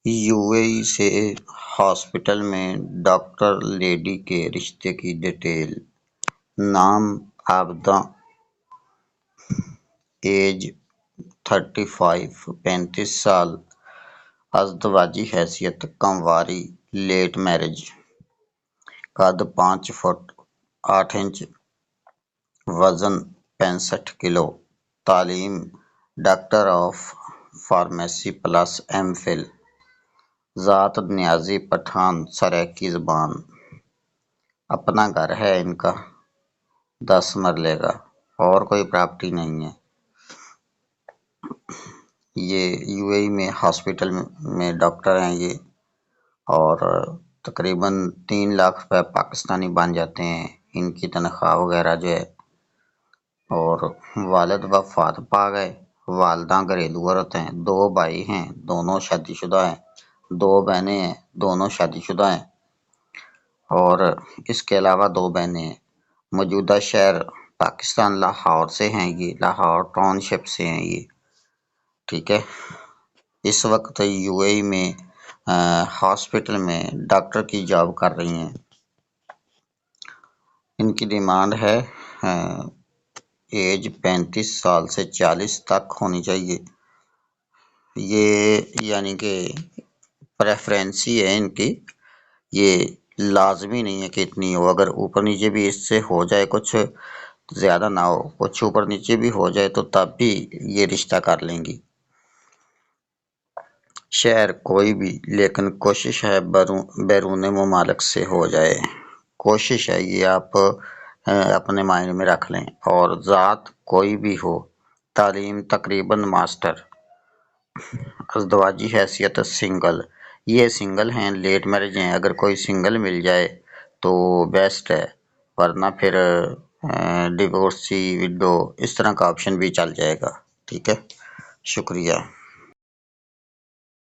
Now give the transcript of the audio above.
UAE سے hospital میں doctor lady کے رشتے کی ڈیٹیل: نام عابدہ، ایج 35 سال، ازدواجی حیثیت کنواری، لیٹ میرج، قد 5 فٹ 8 انچ، وزن 65 کلو، تعلیم doctor of pharmacy plus M.Phil، ذات نیازی پٹھان سرائیکی زبان، اپنا گھر ہے ان کا 10 مرلے کا، اور کوئی پراپرٹی نہیں ہے۔ یہ UAE میں ہاسپٹل میں ڈاکٹر ہیں یہ، اور تقریباً 3 لاکھ روپے پاکستانی بن جاتے ہیں ان کی تنخواہ وغیرہ جو ہے۔ اور والد وفات پا گئے، والدہ گھریلو عورت ہیں، 2 بھائی ہیں دونوں شادی شدہ ہیں، 2 بہنیں ہیں دونوں شادی شدہ ہیں، اور اس کے علاوہ 2 بہنیں ہیں۔ موجودہ شہر پاکستان لاہور سے ہیں، یہ لاہور ٹاؤن شپ سے ہیں یہ، ٹھیک ہے۔ اس وقت UAE میں ہاسپٹل میں ڈاکٹر کی جاب کر رہی ہیں۔ ان کی ڈیمانڈ ہے ایج 35 سال سے 40 تک ہونی چاہیے، یہ یعنی کہ پریفرینس ہی ہے ان کی، یہ لازمی نہیں ہے کہ اتنی ہو، اگر اوپر نیچے بھی اس سے ہو جائے، کچھ زیادہ نہ ہو، کچھ اوپر نیچے بھی ہو جائے تو تب بھی یہ رشتہ کر لیں گی۔ شہر کوئی بھی، لیکن کوشش ہے بیرون ممالک سے ہو جائے، کوشش ہے، یہ آپ اپنے مائنڈ میں رکھ لیں۔ اور ذات کوئی بھی ہو، تعلیم تقریباً ماسٹر، ازدواجی حیثیت سنگل، یہ سنگل ہیں، لیٹ میرج ہیں، اگر کوئی سنگل مل جائے تو بیسٹ ہے، ورنہ پھر ڈیورسی وڈو اس طرح کا آپشن بھی چل جائے گا، ٹھیک ہے۔ شکریہ۔